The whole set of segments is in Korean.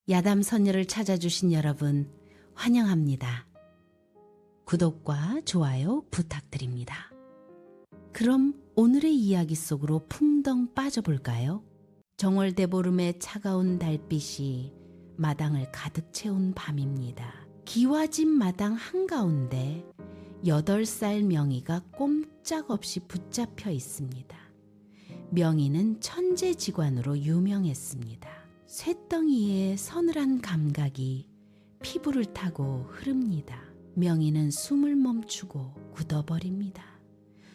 야담 선녀를 찾아주신 여러분 환영합니다. 구독과 좋아요 부탁드립니다. 그럼 오늘의 이야기 속으로 풍덩 빠져볼까요? 정월대보름의 차가운 달빛이 마당을 가득 채운 밤입니다. 기와집 마당 한가운데 8살 명희가 꼼짝없이 붙잡혀 있습니다. 명희는 천재지관으로 유명했습니다. 쇳덩이의 서늘한 감각이 피부를 타고 흐릅니다. 명희는 숨을 멈추고 굳어버립니다.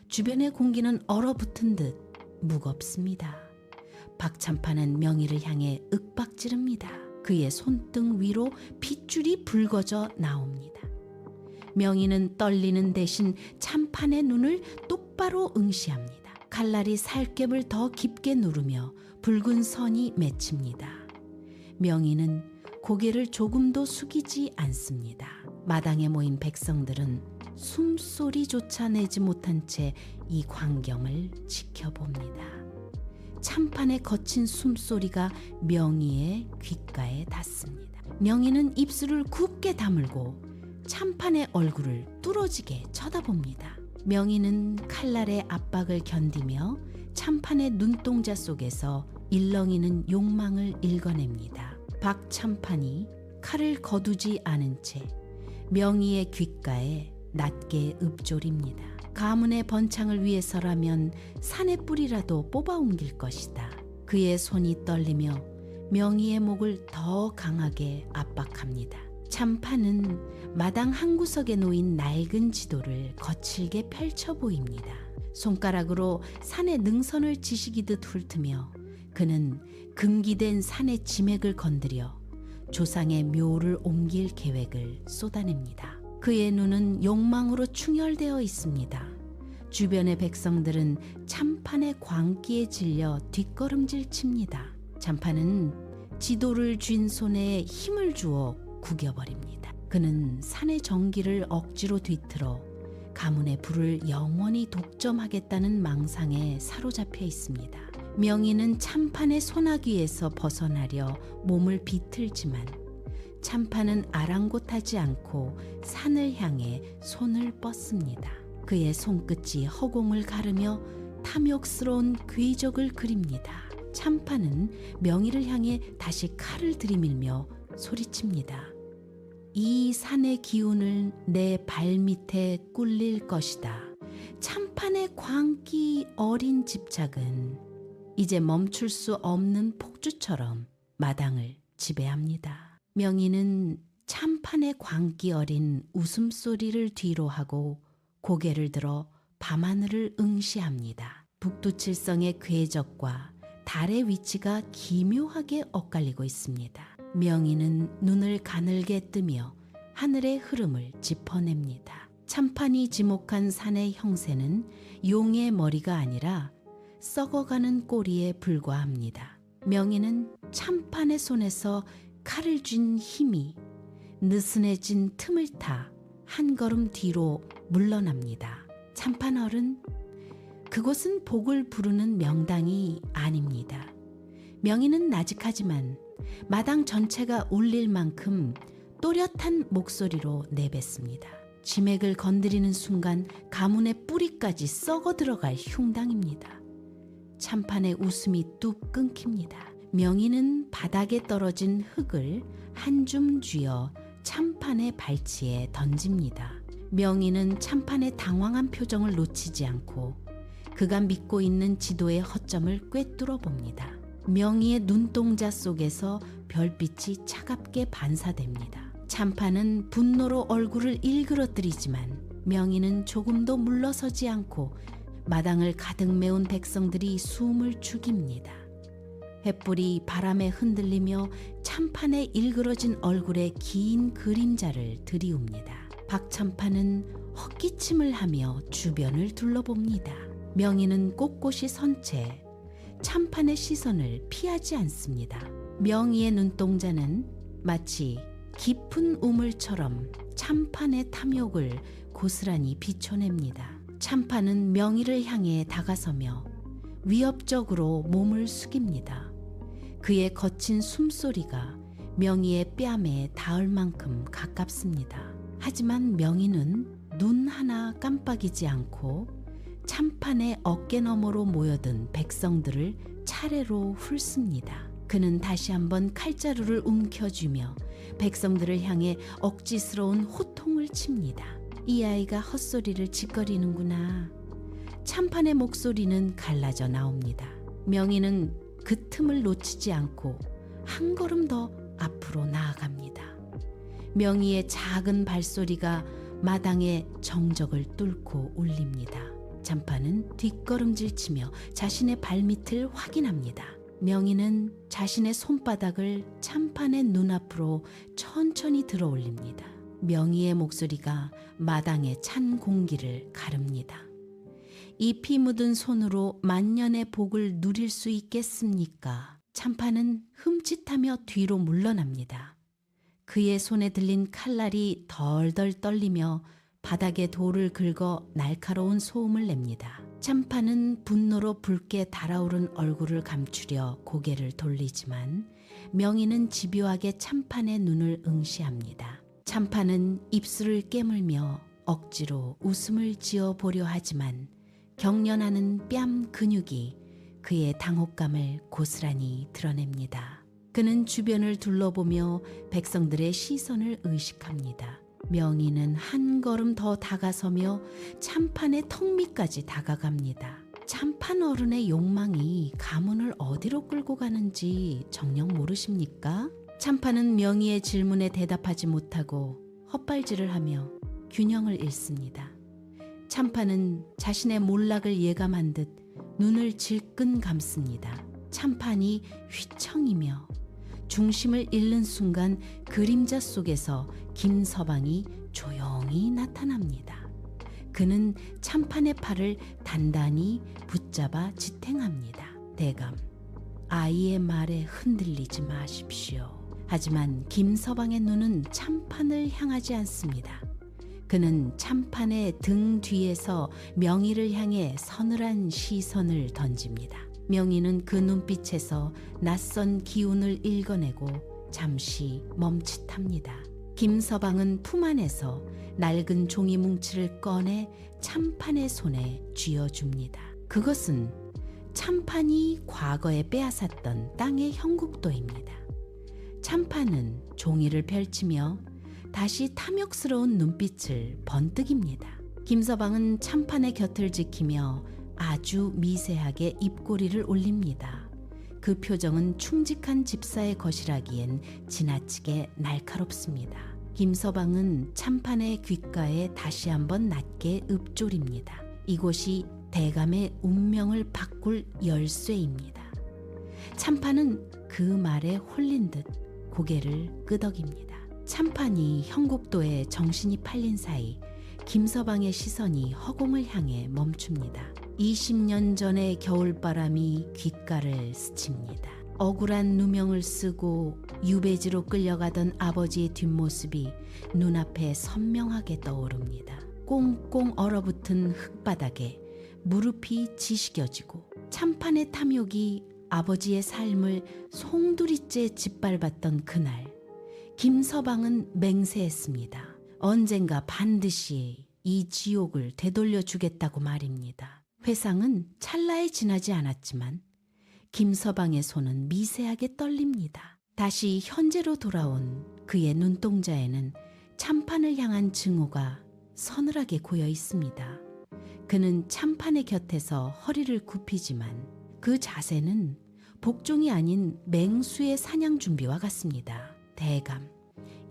주변의 공기는 얼어붙은 듯 무겁습니다. 박찬판은 명희를 향해 윽박지릅니다. 그의 손등 위로 핏줄이 붉어져 나옵니다. 명희는 떨리는 대신 찬판의 눈을 똑바로 응시합니다. 칼날이 살갗을 더 깊게 누르며 붉은 선이 맺힙니다. 명희는 고개를 조금도 숙이지 않습니다. 마당에 모인 백성들은 숨소리조차 내지 못한 채 이 광경을 지켜봅니다. 찬판의 거친 숨소리가 명희의 귓가에 닿습니다. 명희는 입술을 굳게 다물고 찬판의 얼굴을 뚫어지게 쳐다봅니다. 명희는 칼날의 압박을 견디며 찬판의 눈동자 속에서 일렁이는 욕망을 읽어냅니다. 박찬판이 칼을 거두지 않은 채 명희의 귓가에 낮게 읊조립니다. 가문의 번창을 위해서라면 산의 뿌리라도 뽑아 옮길 것이다. 그의 손이 떨리며 명희의 목을 더 강하게 압박합니다. 찬판은 마당 한 구석에 놓인 낡은 지도를 거칠게 펼쳐 보입니다. 손가락으로 산의 능선을 지시기듯 훑으며 그는 금기된 산의 지맥을 건드려 조상의 묘를 옮길 계획을 쏟아냅니다. 그의 눈은 욕망으로 충혈되어 있습니다. 주변의 백성들은 찬판의 광기에 질려 뒷걸음질 칩니다. 찬판은 지도를 쥔 손에 힘을 주어 구겨버립니다. 그는 산의 정기를 억지로 뒤틀어 가문의 부를 영원히 독점하겠다는 망상에 사로잡혀 있습니다. 명희는 찬판의 소나기에서 벗어나려 몸을 비틀지만 찬판은 아랑곳하지 않고 산을 향해 손을 뻗습니다. 그의 손끝이 허공을 가르며 탐욕스러운 궤적을 그립니다. 찬판은 명희를 향해 다시 칼을 들이밀며 소리칩니다. 이 산의 기운을 내 발밑에 꿀릴 것이다. 찬판의 광기 어린 집착은 이제 멈출 수 없는 폭주처럼 마당을 지배합니다. 명희는 찬판의 광기 어린 웃음소리를 뒤로하고 고개를 들어 밤하늘을 응시합니다. 북두칠성의 궤적과 달의 위치가 기묘하게 엇갈리고 있습니다. 명희는 눈을 가늘게 뜨며 하늘의 흐름을 짚어냅니다. 찬판이 지목한 산의 형세는 용의 머리가 아니라 썩어가는 꼬리에 불과합니다. 명희는 찬판의 손에서 칼을 쥔 힘이 느슨해진 틈을 타 한 걸음 뒤로 물러납니다. 찬판 어른, 그곳은 복을 부르는 명당이 아닙니다. 명희는 나직하지만 마당 전체가 울릴 만큼 또렷한 목소리로 내뱉습니다. 지맥을 건드리는 순간 가문의 뿌리까지 썩어 들어갈 흉당입니다. 찬판의 웃음이 뚝 끊깁니다. 명희는 바닥에 떨어진 흙을 한 줌 쥐어 찬판의 발치에 던집니다. 명희는 찬판의 당황한 표정을 놓치지 않고 그가 믿고 있는 지도의 허점을 꿰뚫어 봅니다. 명희의 눈동자 속에서 별빛이 차갑게 반사됩니다. 찬판은 분노로 얼굴을 일그러뜨리지만 명희는 조금도 물러서지 않고 마당을 가득 메운 백성들이 숨을 죽입니다. 횃불이 바람에 흔들리며 찬판의 일그러진 얼굴에 긴 그림자를 들이웁니다. 박찬판은 헛기침을 하며 주변을 둘러봅니다. 명희는 꼿꼿이 선 채 찬판의 시선을 피하지 않습니다. 명희의 눈동자는 마치 깊은 우물처럼 찬판의 탐욕을 고스란히 비춰냅니다. 찬판은 명희를 향해 다가서며 위협적으로 몸을 숙입니다. 그의 거친 숨소리가 명희의 뺨에 닿을 만큼 가깝습니다. 하지만 명희는 눈 하나 깜빡이지 않고 참판의 어깨 너머로 모여든 백성들을 차례로 훑습니다. 그는 다시 한번 칼자루를 움켜쥐며 백성들을 향해 억지스러운 호통을 칩니다. 이 아이가 헛소리를 짓거리는구나. 참판의 목소리는 갈라져 나옵니다. 명희는 그 틈을 놓치지 않고 한 걸음 더 앞으로 나아갑니다. 명희의 작은 발소리가 마당의 정적을 뚫고 울립니다. 참판은 뒷걸음질치며 자신의 발밑을 확인합니다. 명희는 자신의 손바닥을 참판의 눈앞으로 천천히 들어 올립니다. 명희의 목소리가 마당의 찬 공기를 가릅니다. 이 피 묻은 손으로 만년의 복을 누릴 수 있겠습니까? 참판은 흠칫하며 뒤로 물러납니다. 그의 손에 들린 칼날이 덜덜 떨리며 바닥에 돌을 긁어 날카로운 소음을 냅니다. 참판은 분노로 붉게 달아오른 얼굴을 감추려 고개를 돌리지만 명희는 집요하게 참판의 눈을 응시합니다. 참판은 입술을 깨물며 억지로 웃음을 지어 보려 하지만 경련하는 뺨 근육이 그의 당혹감을 고스란히 드러냅니다. 그는 주변을 둘러보며 백성들의 시선을 의식합니다. 명희는 한 걸음 더 다가서며 참판의 턱 밑까지 다가갑니다. 참판 어른의 욕망이 가문을 어디로 끌고 가는지 정녕 모르십니까? 참판은 명희의 질문에 대답하지 못하고 헛발질을 하며 균형을 잃습니다. 참판은 자신의 몰락을 예감한 듯 눈을 질끈 감습니다. 참판이 휘청이며 중심을 잃는 순간 그림자 속에서 김서방이 조용히 나타납니다. 그는 참판의 팔을 단단히 붙잡아 지탱합니다. 대감, 아이의 말에 흔들리지 마십시오. 하지만 김서방의 눈은 참판을 향하지 않습니다. 그는 참판의 등 뒤에서 명희를 향해 서늘한 시선을 던집니다. 명희는 그 눈빛에서 낯선 기운을 읽어내고 잠시 멈칫합니다. 김서방은 품 안에서 낡은 종이 뭉치를 꺼내 참판의 손에 쥐어줍니다. 그것은 참판이 과거에 빼앗았던 땅의 형국도입니다. 참판은 종이를 펼치며 다시 탐욕스러운 눈빛을 번뜩입니다. 김서방은 참판의 곁을 지키며 아주 미세하게 입꼬리를 올립니다. 그 표정은 충직한 집사의 것이라기엔 지나치게 날카롭습니다. 김서방은 참판의 귓가에 다시 한번 낮게 읊조립니다. 이곳이 대감의 운명을 바꿀 열쇠입니다. 참판은 그 말에 홀린 듯 고개를 끄덕입니다. 참판이 형국도에 정신이 팔린 사이 김서방의 시선이 허공을 향해 멈춥니다. 20년 전의 겨울바람이 귓가를 스칩니다. 억울한 누명을 쓰고 유배지로 끌려가던 아버지의 뒷모습이 눈앞에 선명하게 떠오릅니다. 꽁꽁 얼어붙은 흙바닥에 무릎이 지시겨지고 참판의 탐욕이 아버지의 삶을 송두리째 짓밟았던 그날, 김서방은 맹세했습니다. 언젠가 반드시 이 지옥을 되돌려 주겠다고 말입니다. 회상은 찰나에 지나지 않았지만 김서방의 손은 미세하게 떨립니다. 다시 현재로 돌아온 그의 눈동자에는 참판을 향한 증오가 서늘하게 고여 있습니다. 그는 참판의 곁에서 허리를 굽히지만 그 자세는 복종이 아닌 맹수의 사냥 준비와 같습니다. 대감,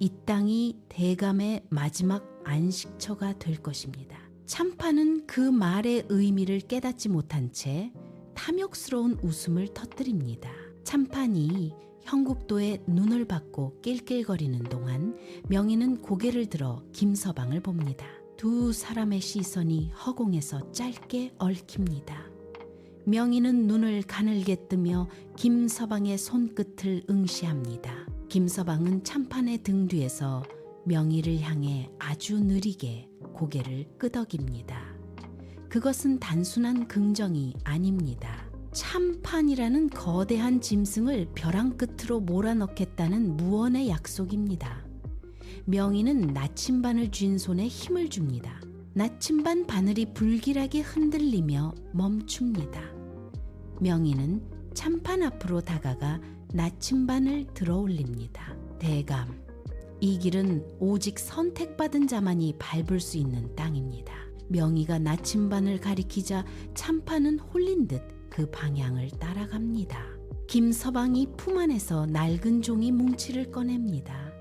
이 땅이 대감의 마지막 안식처가 될 것입니다. 참판은 그 말의 의미를 깨닫지 못한 채 탐욕스러운 웃음을 터뜨립니다. 참판이 형국도의 눈을 받고 낄낄거리는 동안 명희는 고개를 들어 김서방을 봅니다. 두 사람의 시선이 허공에서 짧게 얽힙니다. 명희는 눈을 가늘게 뜨며 김서방의 손끝을 응시합니다. 김서방은 참판의 등 뒤에서 명희를 향해 아주 느리게 고개를 끄덕입니다. 그것은 단순한 긍정이 아닙니다. 참판이라는 거대한 짐승을 벼랑 끝으로 몰아넣겠다는 무언의 약속입니다. 명희는 나침반을 쥔 손에 힘을 줍니다. 나침반 바늘이 불길하게 흔들리며 멈춥니다. 명희는 참판 앞으로 다가가 나침반을 들어 올립니다. 대감, 이 길은 오직 선택받은 자만이 밟을 수 있는 땅입니다. 명희가 나침반을 가리키자 참판은 홀린 듯 그 방향을 따라갑니다. 김서방이 품 안에서 낡은 종이 뭉치를 꺼냅니다.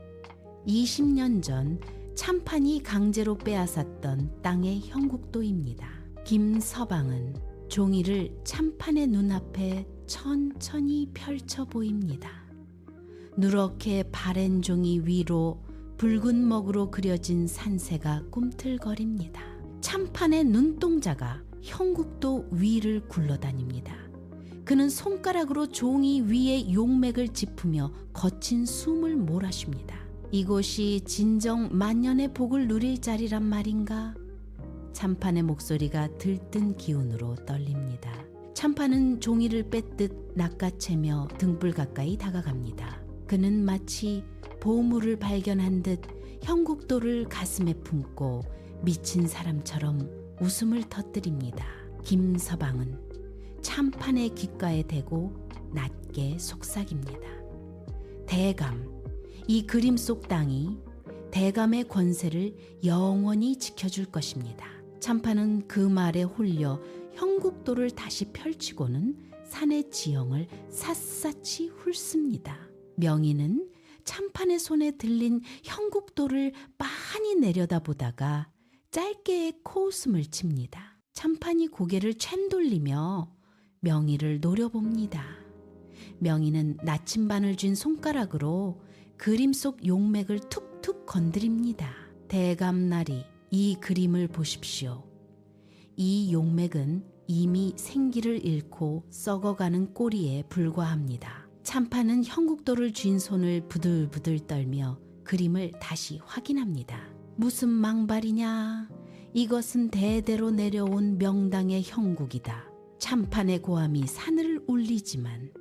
20년 전 참판이 강제로 빼앗았던 땅의 형국도입니다. 김서방은 종이를 참판의 눈앞에 천천히 펼쳐 보입니다. 누렇게 바랜 종이 위로 붉은 먹으로 그려진 산새가 꿈틀거립니다. 참판의 눈동자가 형국도 위를 굴러다닙니다. 그는 손가락으로 종이 위에 용맥을 짚으며 거친 숨을 몰아쉽니다. 이곳이 진정 만년의 복을 누릴 자리란 말인가? 참판의 목소리가 들뜬 기운으로 떨립니다. 참판은 종이를 뺏듯 낚아채며 등불 가까이 다가갑니다. 그는 마치 보물을 발견한 듯 형국도를 가슴에 품고 미친 사람처럼 웃음을 터뜨립니다. 김서방은 참판의 귓가에 대고 낮게 속삭입니다. 대감, 이 그림 속 땅이 대감의 권세를 영원히 지켜줄 것입니다. 참판은 그 말에 홀려 형국도를 다시 펼치고는 산의 지형을 샅샅이 훑습니다. 명희는 참판의 손에 들린 형국도를 빤히 내려다보다가 짧게 코웃음을 칩니다. 참판이 고개를 챈돌리며 명희를 노려봅니다. 명희는 나침반을 쥔 손가락으로 그림 속 용맥을 툭툭 건드립니다. 대감나리, 이 그림을 보십시오. 이 용맥은 이미 생기를 잃고 썩어가는 꼬리에 불과합니다. 참판은 형국도를 쥔 손을 부들부들 떨며 그림을 다시 확인합니다. 무슨 망발이냐? 이것은 대대로 내려온 명당의 형국이다. 참판의 고함이 산을 울리지만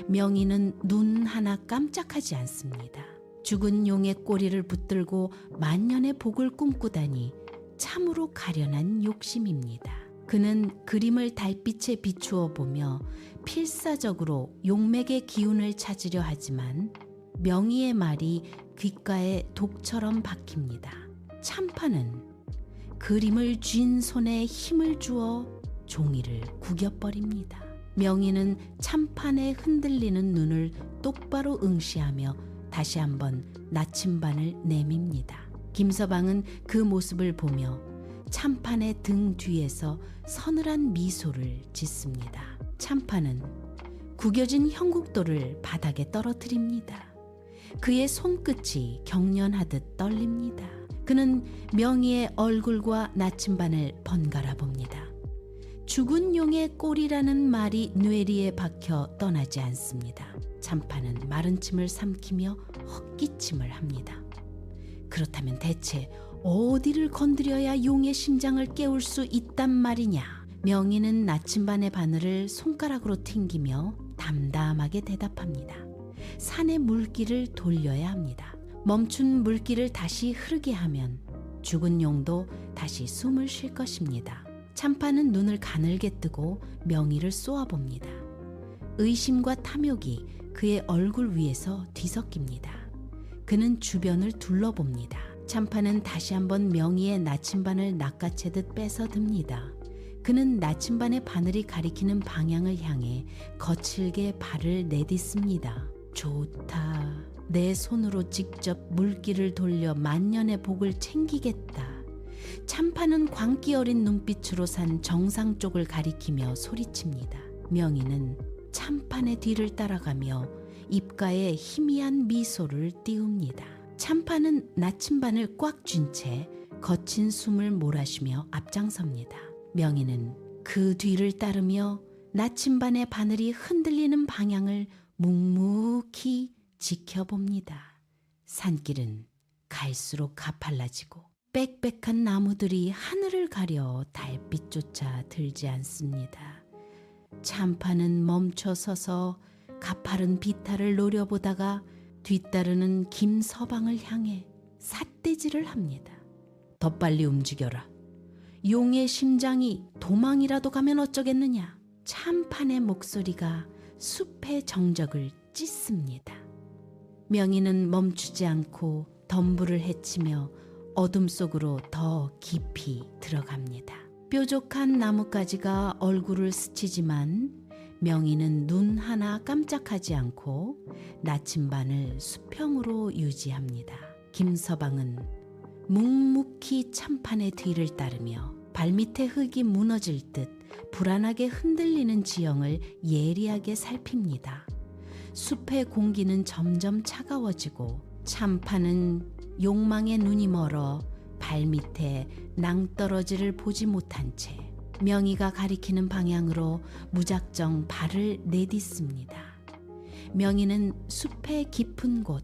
명희는 눈 하나 깜짝하지 않습니다. 죽은 용의 꼬리를 붙들고 만년의 복을 꿈꾸다니 참으로 가련한 욕심입니다. 그는 그림을 달빛에 비추어 보며 필사적으로 용맥의 기운을 찾으려 하지만 명희의 말이 귓가에 독처럼 박힙니다. 참판은 그림을 쥔 손에 힘을 주어 종이를 구겨버립니다. 명희는 참판에 흔들리는 눈을 똑바로 응시하며 다시 한번 나침반을 내밉니다. 김서방은 그 모습을 보며 참판의 등 뒤에서 서늘한 미소를 짓습니다. 참판은 구겨진 형국도를 바닥에 떨어뜨립니다. 그의 손끝이 경련하듯 떨립니다. 그는 명희의 얼굴과 나침반을 번갈아 봅니다. 죽은 용의 꼬리라는 말이 뇌리에 박혀 떠나지 않습니다. 참판은 마른 침을 삼키며 헛기침을 합니다. 그렇다면 대체 어디를 건드려야 용의 심장을 깨울 수 있단 말이냐? 명희는 나침반의 바늘을 손가락으로 튕기며 담담하게 대답합니다. 산의 물길을 돌려야 합니다. 멈춘 물길을 다시 흐르게 하면 죽은 용도 다시 숨을 쉴 것입니다. 참판은 눈을 가늘게 뜨고 명희를 쏘아봅니다. 의심과 탐욕이 그의 얼굴 위에서 뒤섞입니다. 그는 주변을 둘러봅니다. 참판은 다시 한번 명희의 나침반을 낚아채듯 뺏어듭니다. 그는 나침반의 바늘이 가리키는 방향을 향해 거칠게 발을 내딛습니다. 좋다. 내 손으로 직접 물길을 돌려 만년의 복을 챙기겠다. 참판은 광기 어린 눈빛으로 산 정상 쪽을 가리키며 소리칩니다. 명희는 참판의 뒤를 따라가며 입가에 희미한 미소를 띄웁니다. 참판은 나침반을 꽉 쥔 채 거친 숨을 몰아쉬며 앞장섭니다. 명희는 그 뒤를 따르며 나침반의 바늘이 흔들리는 방향을 묵묵히 지켜봅니다. 산길은 갈수록 가팔라지고 빽빽한 나무들이 하늘을 가려 달빛조차 들지 않습니다. 참판은 멈춰 서서 가파른 비탈을 노려보다가 뒤따르는 김서방을 향해 삿대질을 합니다. 더 빨리 움직여라. 용의 심장이 도망이라도 가면 어쩌겠느냐. 참판의 목소리가 숲의 정적을 찢습니다. 명희는 멈추지 않고 덤불을 헤치며 어둠 속으로 더 깊이 들어갑니다. 뾰족한 나뭇가지가 얼굴을 스치지만 명희는 눈 하나 깜짝하지 않고 나침반을 수평으로 유지합니다. 김서방은 묵묵히 참판의 뒤를 따르며 발밑에 흙이 무너질 듯 불안하게 흔들리는 지형을 예리하게 살핍니다. 숲의 공기는 점점 차가워지고 참판은 욕망에 눈이 멀어 발밑에 낭떠러지를 보지 못한 채 명희가 가리키는 방향으로 무작정 발을 내딛습니다. 명희는 숲의 깊은 곳,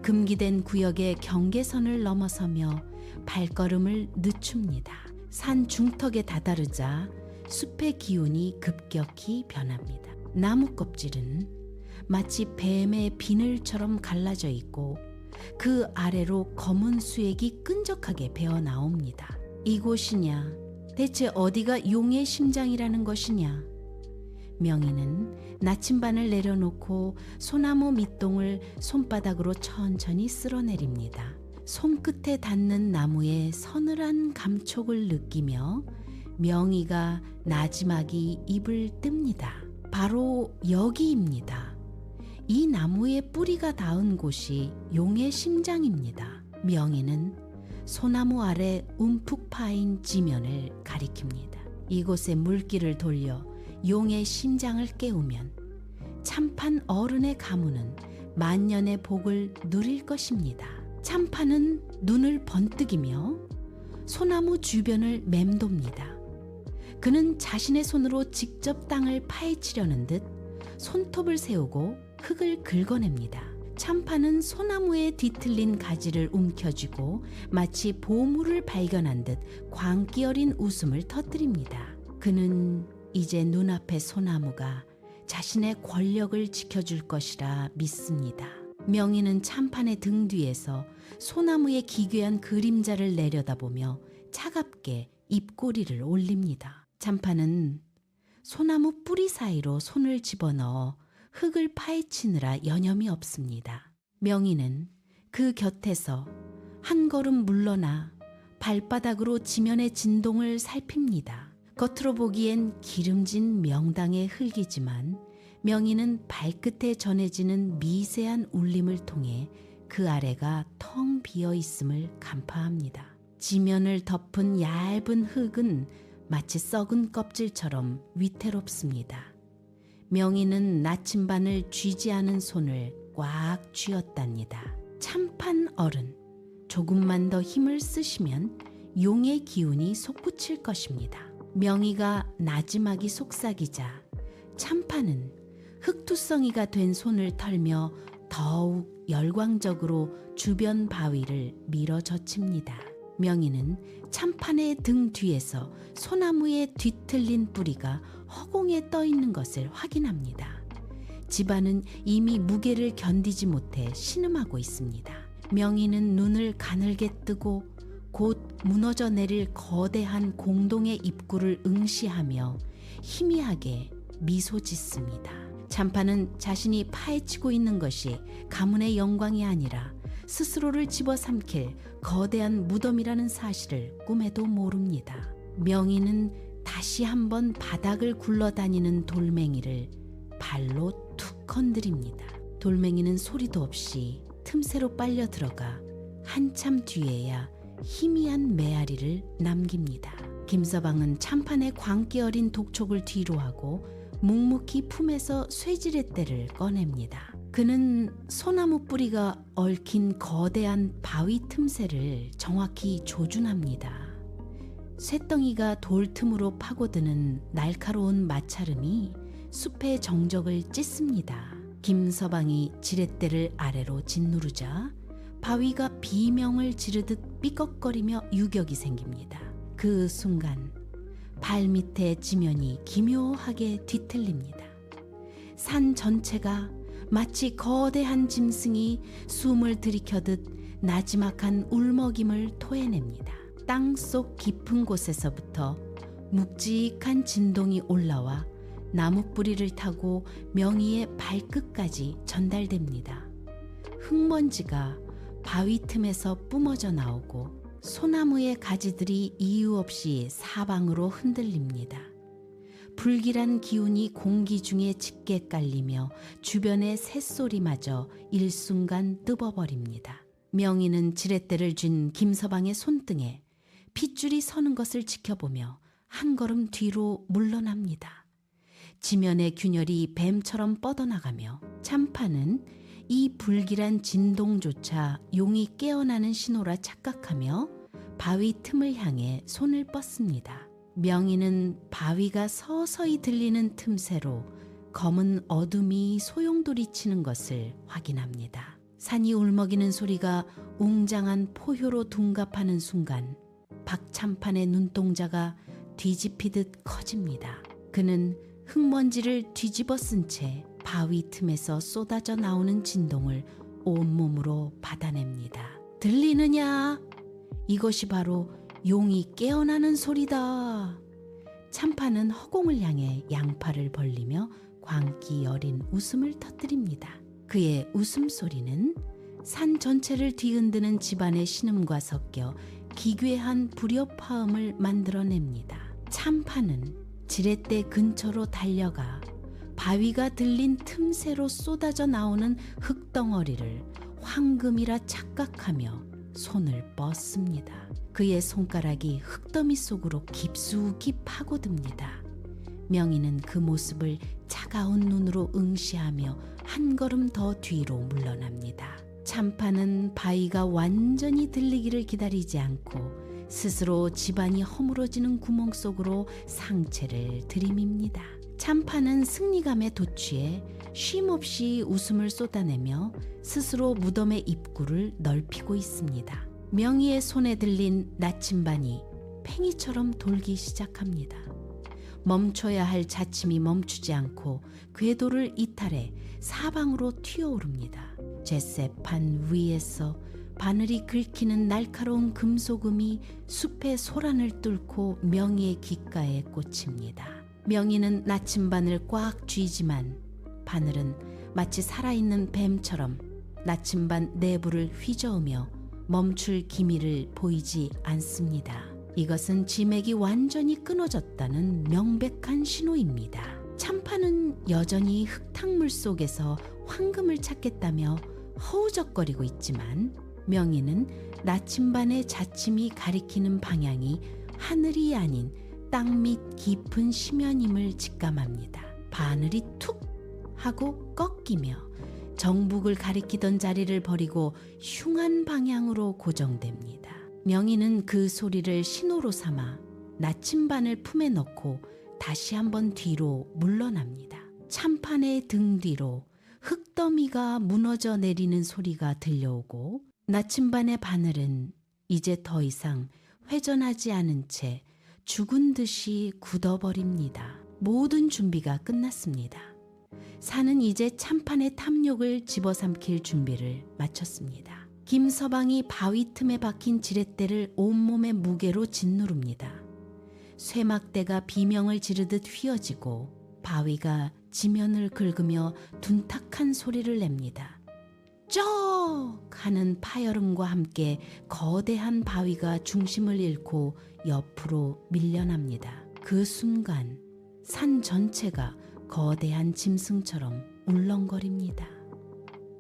금기된 구역의 경계선을 넘어서며 발걸음을 늦춥니다. 산 중턱에 다다르자 숲의 기운이 급격히 변합니다. 나무 껍질은 마치 뱀의 비늘처럼 갈라져 있고 그 아래로 검은 수액이 끈적하게 배어 나옵니다. 이곳이냐? 대체 어디가 용의 심장이라는 것이냐? 명희는 나침반을 내려놓고 소나무 밑동을 손바닥으로 천천히 쓸어내립니다. 손끝에 닿는 나무의 서늘한 감촉을 느끼며 명희가 나지막이 입을 뜹니다. 바로 여기입니다. 이 나무의 뿌리가 닿은 곳이 용의 심장입니다. 명희는 소나무 아래 움푹 파인 지면을 가리킵니다. 이곳에 물기를 돌려 용의 심장을 깨우면 참판 어른의 가문은 만년의 복을 누릴 것입니다. 참판은 눈을 번뜩이며 소나무 주변을 맴돕니다. 그는 자신의 손으로 직접 땅을 파헤치려는 듯 손톱을 세우고 흙을 긁어냅니다. 참판은 소나무에 뒤틀린 가지를 움켜쥐고 마치 보물을 발견한 듯 광기 어린 웃음을 터뜨립니다. 그는 이제 눈앞의 소나무가 자신의 권력을 지켜줄 것이라 믿습니다. 명희는 참판의 등 뒤에서 소나무의 기괴한 그림자를 내려다보며 차갑게 입꼬리를 올립니다. 참판은 소나무 뿌리 사이로 손을 집어넣어 흙을 파헤치느라 여념이 없습니다. 명희는 그 곁에서 한 걸음 물러나 발바닥으로 지면의 진동을 살핍니다. 겉으로 보기엔 기름진 명당의 흙이지만 명희는 발끝에 전해지는 미세한 울림을 통해 그 아래가 텅 비어 있음을 간파합니다. 지면을 덮은 얇은 흙은 마치 썩은 껍질처럼 위태롭습니다. 명희는 나침반을 쥐지 않은 손을 꽉 쥐었답니다. 참판 어른, 조금만 더 힘을 쓰시면 용의 기운이 솟구칠 것입니다. 명희가 나지막이 속삭이자 참판은 흙투성이가 된 손을 털며 더욱 열광적으로 주변 바위를 밀어 젖힙니다. 명희는 참판의 등 뒤에서 소나무에 뒤틀린 뿌리가 허공에 떠 있는 것을 확인합니다. 집안은 이미 무게를 견디지 못해 신음하고 있습니다. 명희는 눈을 가늘게 뜨고 곧 무너져 내릴 거대한 공동의 입구를 응시하며 희미하게 미소 짓습니다. 참판은 자신이 파헤치고 있는 것이 가문의 영광이 아니라 스스로를 집어삼킬 거대한 무덤이라는 사실을 꿈에도 모릅니다. 명희는 다시 한번 바닥을 굴러다니는 돌멩이를 발로 툭 건드립니다. 돌멩이는 소리도 없이 틈새로 빨려 들어가 한참 뒤에야 희미한 메아리를 남깁니다. 김서방은 참판의 광기 어린 독촉을 뒤로하고 묵묵히 품에서 쇠지렛대를 꺼냅니다. 그는 소나무 뿌리가 얽힌 거대한 바위 틈새를 정확히 조준합니다. 쇳덩이가 돌 틈으로 파고드는 날카로운 마찰음이 숲의 정적을 찢습니다. 김서방이 지렛대를 아래로 짓누르자 바위가 비명을 지르듯 삐걱거리며 유격이 생깁니다. 그 순간 발밑의 지면이 기묘하게 뒤틀립니다. 산 전체가 마치 거대한 짐승이 숨을 들이켜듯 나지막한 울먹임을 토해냅니다. 땅속 깊은 곳에서부터 묵직한 진동이 올라와 나무 뿌리를 타고 명희의 발끝까지 전달됩니다. 흙먼지가 바위 틈에서 뿜어져 나오고 소나무의 가지들이 이유 없이 사방으로 흔들립니다. 불길한 기운이 공기 중에 짙게 깔리며 주변의 새소리마저 일순간 뜯어버립니다. 명희는 지렛대를 쥔 김서방의 손등에 핏줄이 서는 것을 지켜보며 한 걸음 뒤로 물러납니다. 지면의 균열이 뱀처럼 뻗어나가며 참판은 이 불길한 진동조차 용이 깨어나는 신호라 착각하며 바위 틈을 향해 손을 뻗습니다. 명희는 바위가 서서히 들리는 틈새로 검은 어둠이 소용돌이치는 것을 확인합니다. 산이 울먹이는 소리가 웅장한 포효로 둔갑하는 순간 박참판의 눈동자가 뒤집히듯 커집니다. 그는 흙먼지를 뒤집어 쓴 채 바위 틈에서 쏟아져 나오는 진동을 온몸으로 받아냅니다. 들리느냐? 이것이 바로 용이 깨어나는 소리다. 참판은 허공을 향해 양팔을 벌리며 광기 어린 웃음을 터뜨립니다. 그의 웃음소리는 산 전체를 뒤흔드는 집안의 신음과 섞여 기괴한 불협화음을 만들어냅니다. 참판은 지렛대 근처로 달려가 바위가 들린 틈새로 쏟아져 나오는 흙덩어리를 황금이라 착각하며 손을 뻗습니다. 그의 손가락이 흙더미 속으로 깊숙이 파고듭니다. 명희는 그 모습을 차가운 눈으로 응시하며 한 걸음 더 뒤로 물러납니다. 참판은 바위가 완전히 들리기를 기다리지 않고 스스로 집안이 허물어지는 구멍 속으로 상체를 들이밉니다. 참판은 승리감에 도취해 쉼없이 웃음을 쏟아내며 스스로 무덤의 입구를 넓히고 있습니다. 명희의 손에 들린 나침반이 팽이처럼 돌기 시작합니다. 멈춰야 할 자침이 멈추지 않고 궤도를 이탈해 사방으로 튀어오릅니다. 잿새판 위에서 바늘이 긁히는 날카로운 금소금이 숲의 소란을 뚫고 명희의 귓가에 꽂힙니다. 명희는 나침반을 꽉 쥐지만 바늘은 마치 살아있는 뱀처럼 나침반 내부를 휘저으며 멈출 기미를 보이지 않습니다. 이것은 지맥이 완전히 끊어졌다는 명백한 신호입니다. 참판은 여전히 흙탕물 속에서 황금을 찾겠다며 허우적거리고 있지만 명희는 나침반의 자침이 가리키는 방향이 하늘이 아닌 땅밑 깊은 심연임을 직감합니다. 바늘이 툭 하고 꺾이며 정북을 가리키던 자리를 버리고 흉한 방향으로 고정됩니다. 명희는 그 소리를 신호로 삼아 나침반을 품에 넣고 다시 한번 뒤로 물러납니다. 참판의 등 뒤로 흙더미가 무너져 내리는 소리가 들려오고 나침반의 바늘은 이제 더 이상 회전하지 않은 채 죽은 듯이 굳어버립니다. 모든 준비가 끝났습니다. 산은 이제 참판의 탐욕을 집어삼킬 준비를 마쳤습니다. 김서방이 바위 틈에 박힌 지렛대를 온몸의 무게로 짓누릅니다. 쇠막대가 비명을 지르듯 휘어지고 바위가 지면을 긁으며 둔탁한 소리를 냅니다. 쩍 하는 파열음과 함께 거대한 바위가 중심을 잃고 옆으로 밀려납니다. 그 순간 산 전체가 거대한 짐승처럼 울렁거립니다.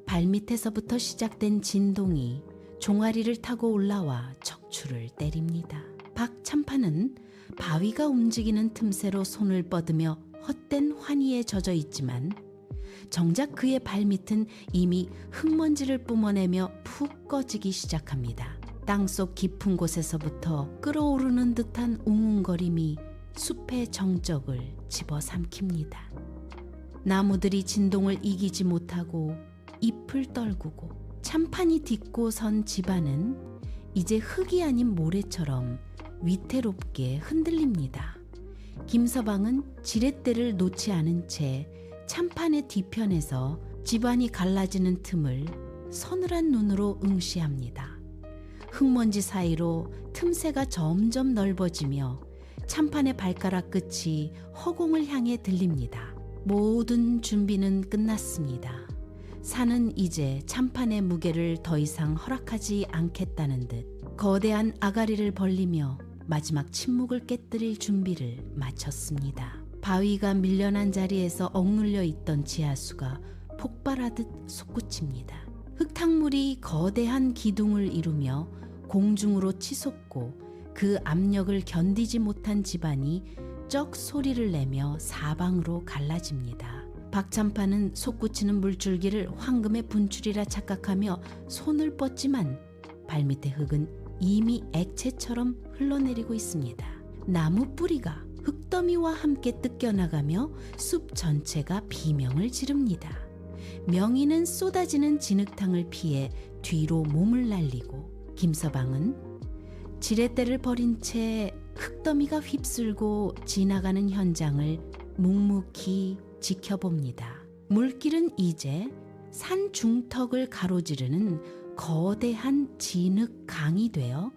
발밑에서부터 시작된 진동이 종아리를 타고 올라와 척추를 때립니다. 박참판은 바위가 움직이는 틈새로 손을 뻗으며 헛된 환희에 젖어 있지만 정작 그의 발밑은 이미 흙먼지를 뿜어내며 푹 꺼지기 시작합니다. 땅속 깊은 곳에서부터 끓어오르는 듯한 웅웅거림이 숲의 정적을 집어삼킵니다. 나무들이 진동을 이기지 못하고 잎을 떨구고 참판이 딛고 선 집안은 이제 흙이 아닌 모래처럼 위태롭게 흔들립니다. 김서방은 지렛대를 놓지 않은 채 참판의 뒤편에서 집안이 갈라지는 틈을 서늘한 눈으로 응시합니다. 흙먼지 사이로 틈새가 점점 넓어지며 참판의 발가락 끝이 허공을 향해 들립니다. 모든 준비는 끝났습니다. 산은 이제 참판의 무게를 더 이상 허락하지 않겠다는 듯 거대한 아가리를 벌리며 마지막 침묵을 깨뜨릴 준비를 마쳤습니다. 바위가 밀려난 자리에서 억눌려 있던 지하수가 폭발하듯 솟구칩니다. 흙탕물이 거대한 기둥을 이루며 공중으로 치솟고 그 압력을 견디지 못한 집안이 쩍 소리를 내며 사방으로 갈라집니다. 박참판은 솟구치는 물줄기를 황금의 분출이라 착각하며 손을 뻗지만 발밑의 흙은 이미 액체처럼 흘러내리고 있습니다. 나무 뿌리가 흙더미와 함께 뜯겨나가며 숲 전체가 비명을 지릅니다. 명희는 쏟아지는 진흙탕을 피해 뒤로 몸을 날리고 김서방은 지렛대를 버린 채 흙더미가 휩쓸고 지나가는 현장을 묵묵히 지켜봅니다. 물길은 이제 산 중턱을 가로지르는 거대한 진흙 강이 되어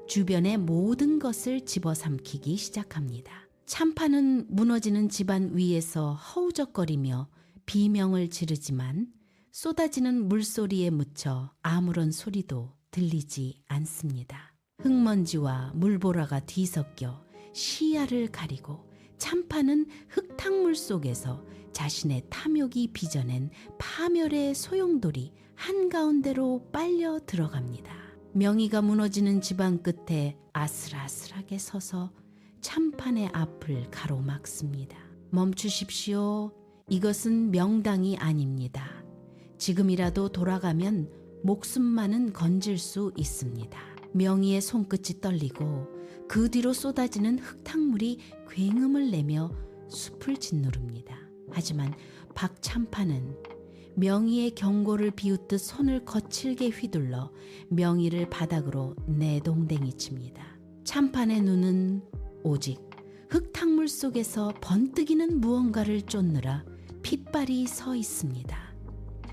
주변의 모든 것을 집어삼키기 시작합니다. 참판은 무너지는 집안 위에서 허우적거리며 비명을 지르지만 쏟아지는 물소리에 묻혀 아무런 소리도 들리지 않습니다. 흙먼지와 물보라가 뒤섞여 시야를 가리고 참판은 흙탕물 속에서 자신의 탐욕이 빚어낸 파멸의 소용돌이 한가운데로 빨려 들어갑니다. 명희가 무너지는 집안 끝에 아슬아슬하게 서서 참판의 앞을 가로막습니다. 멈추십시오. 이것은 명당이 아닙니다. 지금이라도 돌아가면 목숨만은 건질 수 있습니다. 명희의 손끝이 떨리고 그 뒤로 쏟아지는 흙탕물이 굉음을 내며 숲을 짓누릅니다. 하지만 박참판은 명희의 경고를 비웃듯 손을 거칠게 휘둘러 명희를 바닥으로 내동댕이 칩니다. 참판의 눈은 오직 흙탕물 속에서 번뜩이는 무언가를 쫓느라 핏발이 서 있습니다.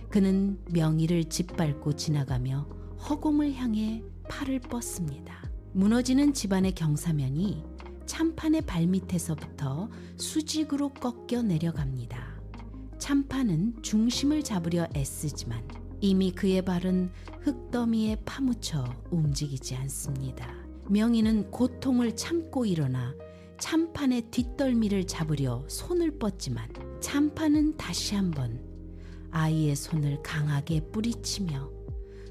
그는 명희를 짓밟고 지나가며 허공을 향해 팔을 뻗습니다. 무너지는 집안의 경사면이 참판의 발밑에서부터 수직으로 꺾여 내려갑니다. 참판은 중심을 잡으려 애쓰지만 이미 그의 발은 흙더미에 파묻혀 움직이지 않습니다. 명희는 고통을 참고 일어나 참판의 뒷덜미를 잡으려 손을 뻗지만 참판은 다시 한번 아이의 손을 강하게 뿌리치며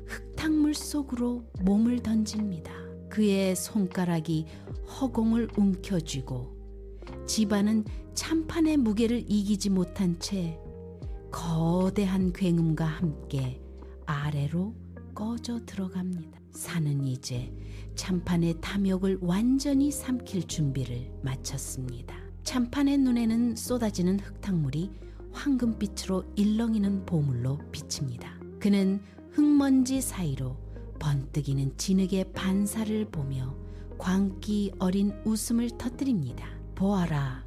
흙탕물 속으로 몸을 던집니다. 그의 손가락이 허공을 움켜쥐고 집안은 참판의 무게를 이기지 못한 채 거대한 굉음과 함께 아래로 꺼져 들어갑니다. 산은 이제 참판의 탐욕을 완전히 삼킬 준비를 마쳤습니다. 참판의 눈에는 쏟아지는 흙탕물이 황금빛으로 일렁이는 보물로 비칩니다. 그는 흙먼지 사이로 번뜩이는 진흙의 반사를 보며 광기 어린 웃음을 터뜨립니다. 보아라,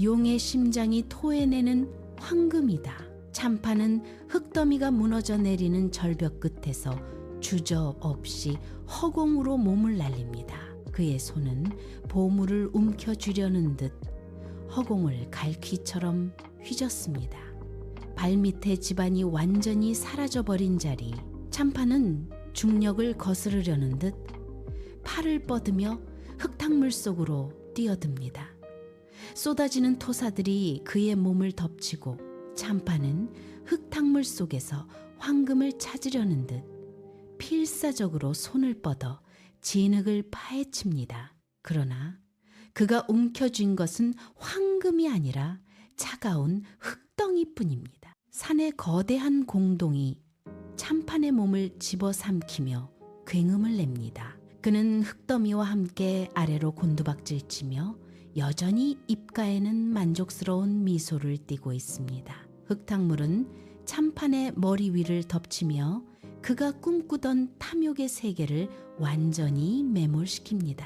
용의 심장이 토해내는 황금이다. 참판은 흙더미가 무너져 내리는 절벽 끝에서 주저없이 허공으로 몸을 날립니다. 그의 손은 보물을 움켜쥐려는 듯 허공을 갈퀴처럼 휘젓습니다. 발밑에 집안이 완전히 사라져버린 자리, 참판은 중력을 거스르려는 듯 팔을 뻗으며 흙탕물 속으로 뛰어듭니다. 쏟아지는 토사들이 그의 몸을 덮치고 참판은 흙탕물 속에서 황금을 찾으려는 듯 필사적으로 손을 뻗어 진흙을 파헤칩니다. 그러나 그가 움켜쥔 것은 황금이 아니라 차가운 흙덩이뿐입니다. 산의 거대한 공동이 참판의 몸을 집어삼키며 굉음을 냅니다. 그는 흙더미와 함께 아래로 곤두박질치며 여전히 입가에는 만족스러운 미소를 띠고 있습니다. 흙탕물은 참판의 머리 위를 덮치며 그가 꿈꾸던 탐욕의 세계를 완전히 매몰시킵니다.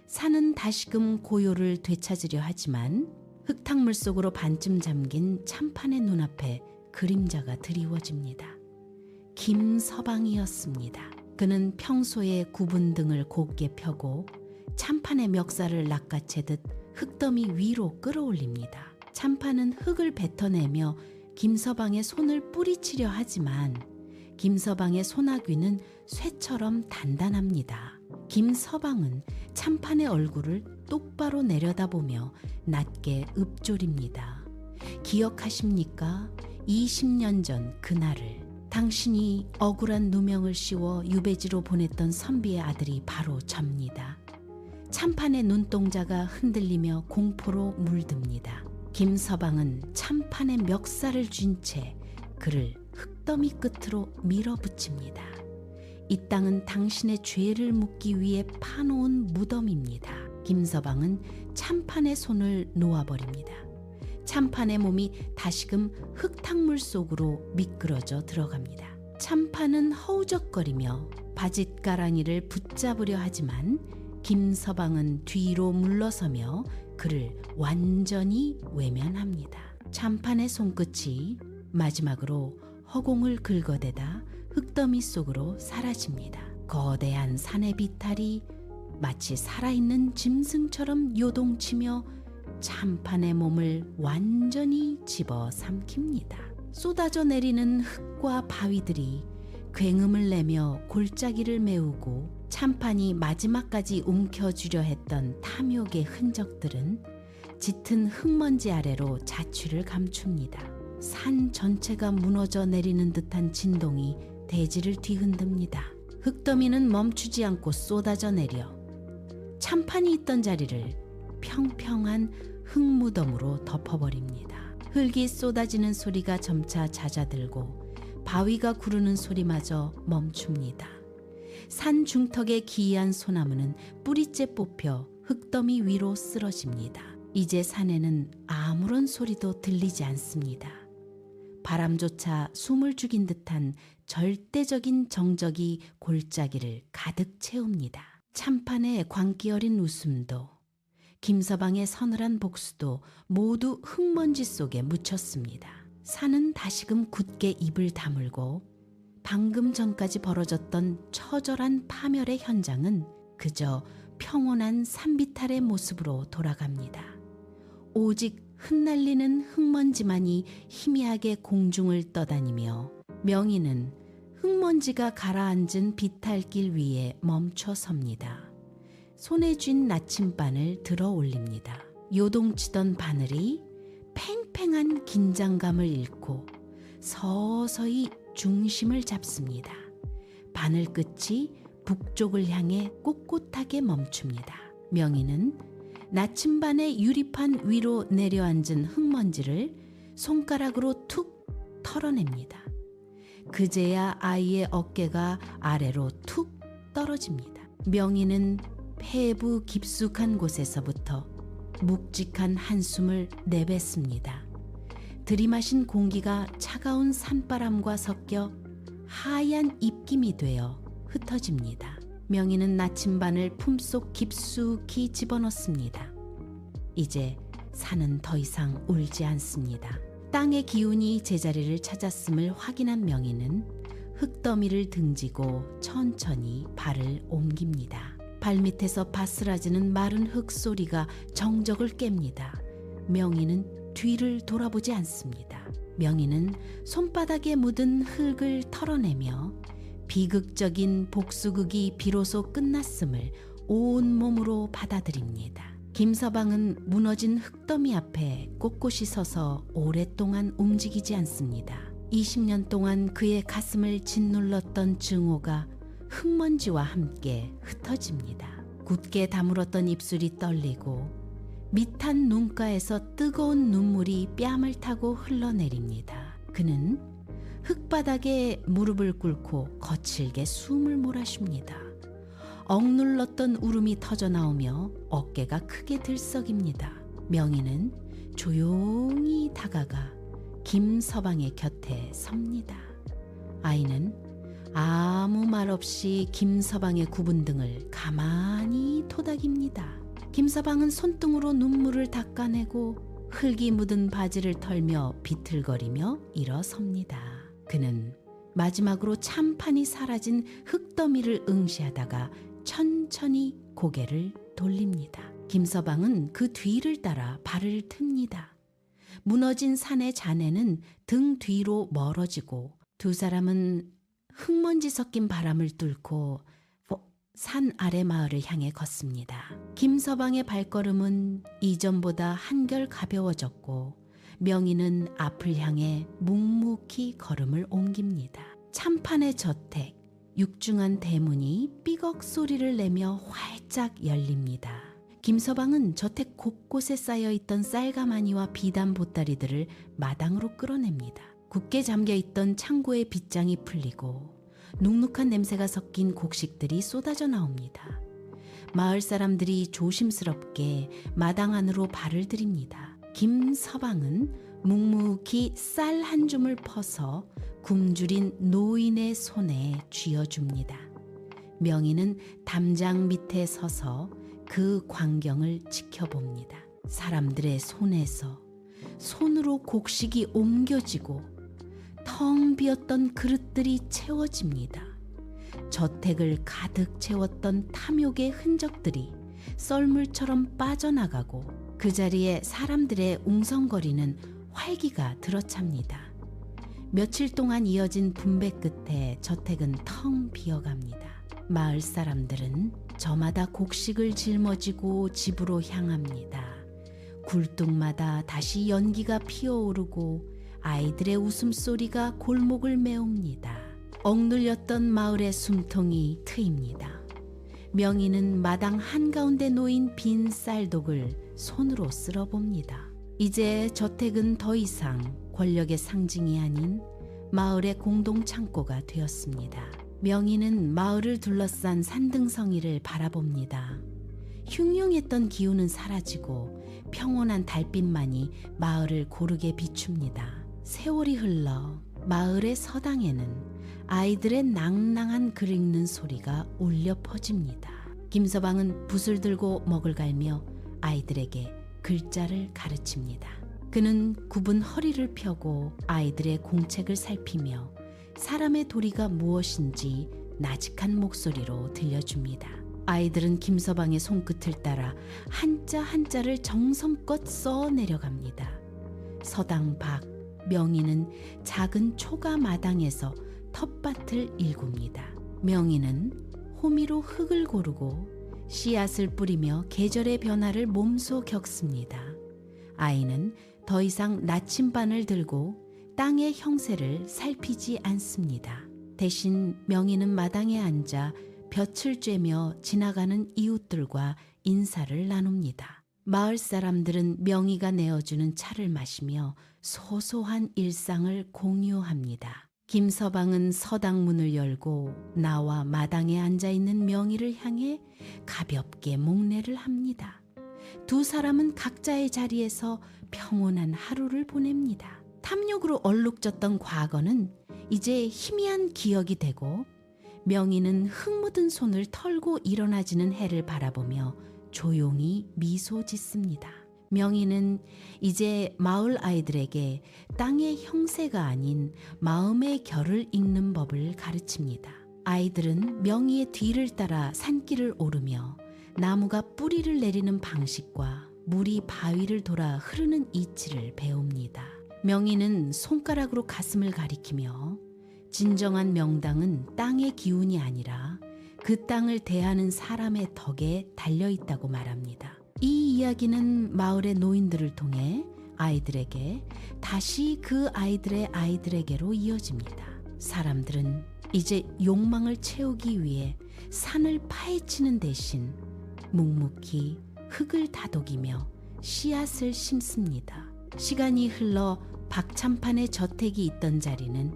산은 다시금 고요를 되찾으려 하지만 흙탕물 속으로 반쯤 잠긴 참판의 눈앞에 그림자가 드리워집니다. 김서방이었습니다. 그는 평소에 굽은 등을 곧게 펴고 참판의 멱살을 낚아채듯 흙더미 위로 끌어올립니다. 참판은 흙을 뱉어내며 김서방의 손을 뿌리치려 하지만 김서방의 소나귀는 쇠처럼 단단합니다. 김서방은 참판의 얼굴을 똑바로 내려다보며 낮게 읊조립니다. 기억하십니까? 20년 전 그날을. 당신이 억울한 누명을 씌워 유배지로 보냈던 선비의 아들이 바로 접니다. 참판의 눈동자가 흔들리며 공포로 물듭니다. 김서방은 참판의 멱살을 쥔 채 그를 흙더미 끝으로 밀어붙입니다. 이 땅은 당신의 죄를 묻기 위해 파놓은 무덤입니다. 김서방은 참판의 손을 놓아버립니다. 참판의 몸이 다시금 흙탕물 속으로 미끄러져 들어갑니다. 참판은 허우적거리며 바짓가랑이를 붙잡으려 하지만 김서방은 뒤로 물러서며 그를 완전히 외면합니다. 참판의 손끝이 마지막으로 허공을 긁어대다 흙더미 속으로 사라집니다. 거대한 산의 비탈이 마치 살아있는 짐승처럼 요동치며 참판의 몸을 완전히 집어삼킵니다. 쏟아져 내리는 흙과 바위들이 굉음을 내며 골짜기를 메우고 참판이 마지막까지 움켜쥐려 했던 탐욕의 흔적들은 짙은 흙먼지 아래로 자취를 감춥니다. 산 전체가 무너져 내리는 듯한 진동이 대지를 뒤흔듭니다. 흙더미는 멈추지 않고 쏟아져 내려 참판이 있던 자리를 평평한 흙무덤으로 덮어버립니다. 흙이 쏟아지는 소리가 점차 잦아들고 바위가 구르는 소리마저 멈춥니다. 산 중턱의 기이한 소나무는 뿌리째 뽑혀 흙더미 위로 쓰러집니다. 이제 산에는 아무런 소리도 들리지 않습니다. 바람조차 숨을 죽인 듯한 절대적인 정적이 골짜기를 가득 채웁니다. 참판의 광기 어린 웃음도 김서방의 서늘한 복수도 모두 흙먼지 속에 묻혔습니다. 산은 다시금 굳게 입을 다물고 방금 전까지 벌어졌던 처절한 파멸의 현장은 그저 평온한 산비탈의 모습으로 돌아갑니다. 오직 흩날리는 흙먼지만이 희미하게 공중을 떠다니며 명희는 흙먼지가 가라앉은 비탈길 위에 멈춰 섭니다. 손에 쥔 나침반을 들어 올립니다. 요동치던 바늘이 팽팽한 긴장감을 잃고 서서히 중심을 잡습니다. 바늘 끝이 북쪽을 향해 꼿꼿하게 멈춥니다. 명희는 나침반의 유리판 위로 내려앉은 흙먼지를 손가락으로 툭 털어냅니다. 그제야 아이의 어깨가 아래로 툭 떨어집니다. 명희는 폐부 깊숙한 곳에서부터 묵직한 한숨을 내뱉습니다. 들이마신 공기가 차가운 산바람과 섞여 하얀 입김이 되어 흩어집니다. 명희는 나침반을 품속 깊숙이 집어넣습니다. 이제 산은 더 이상 울지 않습니다. 땅의 기운이 제자리를 찾았음을 확인한 명희는 흙더미를 등지고 천천히 발을 옮깁니다. 발밑에서 바스라지는 마른 흙 소리가 정적을 깹니다. 명희는 뒤를 돌아보지 않습니다. 명희는 손바닥에 묻은 흙을 털어내며 비극적인 복수극이 비로소 끝났음을 온몸으로 받아들입니다. 김서방은 무너진 흙더미 앞에 꼿꼿이 서서 오랫동안 움직이지 않습니다. 20년 동안 그의 가슴을 짓눌렀던 증오가 흙먼지와 함께 흩어집니다. 굳게 다물었던 입술이 떨리고 밑한 눈가에서 뜨거운 눈물이 뺨을 타고 흘러내립니다. 그는 흙바닥에 무릎을 꿇고 거칠게 숨을 몰아쉽니다. 억눌렀던 울음이 터져나오며 어깨가 크게 들썩입니다. 명희는 조용히 다가가 김서방의 곁에 섭니다. 아이는 아무 말 없이 김서방의 굽은 등을 가만히 토닥입니다. 김서방은 손등으로 눈물을 닦아내고 흙이 묻은 바지를 털며 비틀거리며 일어섭니다. 그는 마지막으로 참판이 사라진 흙더미를 응시하다가 천천히 고개를 돌립니다. 김서방은 그 뒤를 따라 발을 틉니다. 무너진 산의 잔해는 등 뒤로 멀어지고 두 사람은 흙먼지 섞인 바람을 뚫고 산 아래 마을을 향해 걷습니다. 김서방의 발걸음은 이전보다 한결 가벼워졌고 명희는 앞을 향해 묵묵히 걸음을 옮깁니다. 참판의 저택, 육중한 대문이 삐걱 소리를 내며 활짝 열립니다. 김서방은 저택 곳곳에 쌓여있던 쌀가마니와 비단 보따리들을 마당으로 끌어냅니다. 굳게 잠겨있던 창고의 빗장이 풀리고 눅눅한 냄새가 섞인 곡식들이 쏟아져 나옵니다. 마을 사람들이 조심스럽게 마당 안으로 발을 들입니다. 김서방은 묵묵히 쌀 한 줌을 퍼서 굶주린 노인의 손에 쥐어줍니다. 명희는 담장 밑에 서서 그 광경을 지켜봅니다. 사람들의 손에서 손으로 곡식이 옮겨지고 텅 비었던 그릇들이 채워집니다. 저택을 가득 채웠던 탐욕의 흔적들이 썰물처럼 빠져나가고 그 자리에 사람들의 웅성거리는 활기가 들어찹니다. 며칠 동안 이어진 분배 끝에 저택은 텅 비어갑니다. 마을 사람들은 저마다 곡식을 짊어지고 집으로 향합니다. 굴뚝마다 다시 연기가 피어오르고 아이들의 웃음소리가 골목을 메웁니다. 억눌렸던 마을의 숨통이 트입니다. 명희는 마당 한가운데 놓인 빈 쌀독을 손으로 쓸어봅니다. 이제 저택은 더 이상 권력의 상징이 아닌 마을의 공동창고가 되었습니다. 명희는 마을을 둘러싼 산등성이를 바라봅니다. 흉흉했던 기운은 사라지고 평온한 달빛만이 마을을 고르게 비춥니다. 세월이 흘러 마을의 서당에는 아이들의 낭낭한 글 읽는 소리가 울려 퍼집니다. 김서방은 붓을 들고 먹을 갈며 아이들에게 글자를 가르칩니다. 그는 굽은 허리를 펴고 아이들의 공책을 살피며 사람의 도리가 무엇인지 나직한 목소리로 들려줍니다. 아이들은 김서방의 손끝을 따라 한자 한자를 정성껏 써 내려갑니다. 서당 밖 명희는 작은 초가 마당에서 텃밭을 일굽니다. 명희는 호미로 흙을 고르고 씨앗을 뿌리며 계절의 변화를 몸소 겪습니다. 아이는 더 이상 나침반을 들고 땅의 형세를 살피지 않습니다. 대신 명희는 마당에 앉아 볕을 쬐며 지나가는 이웃들과 인사를 나눕니다. 마을 사람들은 명희가 내어주는 차를 마시며 소소한 일상을 공유합니다. 김서방은 서당 문을 열고 나와 마당에 앉아있는 명희를 향해 가볍게 목례를 합니다. 두 사람은 각자의 자리에서 평온한 하루를 보냅니다. 탐욕으로 얼룩졌던 과거는 이제 희미한 기억이 되고 명희는 흙 묻은 손을 털고 일어나지는 해를 바라보며 조용히 미소 짓습니다. 명희는 이제 마을 아이들에게 땅의 형세가 아닌 마음의 결을 읽는 법을 가르칩니다. 아이들은 명희의 뒤를 따라 산길을 오르며 나무가 뿌리를 내리는 방식과 물이 바위를 돌아 흐르는 이치를 배웁니다. 명희는 손가락으로 가슴을 가리키며 진정한 명당은 땅의 기운이 아니라 그 땅을 대하는 사람의 덕에 달려있다고 말합니다. 이 이야기는 마을의 노인들을 통해 아이들에게 다시 그 아이들의 아이들에게로 이어집니다. 사람들은 이제 욕망을 채우기 위해 산을 파헤치는 대신 묵묵히 흙을 다독이며 씨앗을 심습니다. 시간이 흘러 박참판의 저택이 있던 자리는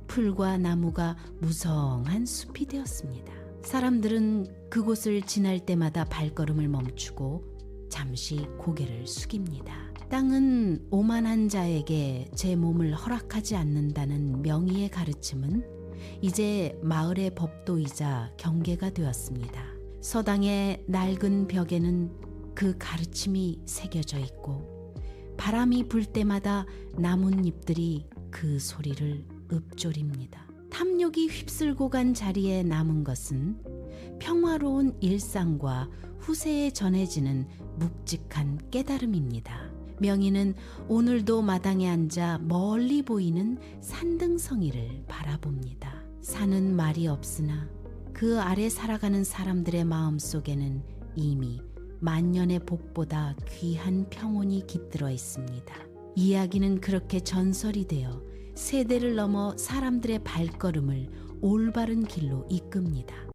풀과 나무가 무성한 숲이 되었습니다. 사람들은 그곳을 지날 때마다 발걸음을 멈추고 잠시 고개를 숙입니다. 땅은 오만한 자에게 제 몸을 허락하지 않는다는 명희의 가르침은 이제 마을의 법도이자 경계가 되었습니다. 서당의 낡은 벽에는 그 가르침이 새겨져 있고 바람이 불 때마다 나뭇잎들이 그 소리를 읊조립니다. 탐욕이 휩쓸고 간 자리에 남은 것은 평화로운 일상과 후세에 전해지는 묵직한 깨달음입니다. 명희는 오늘도 마당에 앉아 멀리 보이는 산등성이를 바라봅니다. 산은 말이 없으나 그 아래 살아가는 사람들의 마음속에는 이미 만년의 복보다 귀한 평온이 깃들어 있습니다. 이야기는 그렇게 전설이 되어 세대를 넘어 사람들의 발걸음을 올바른 길로 이끕니다.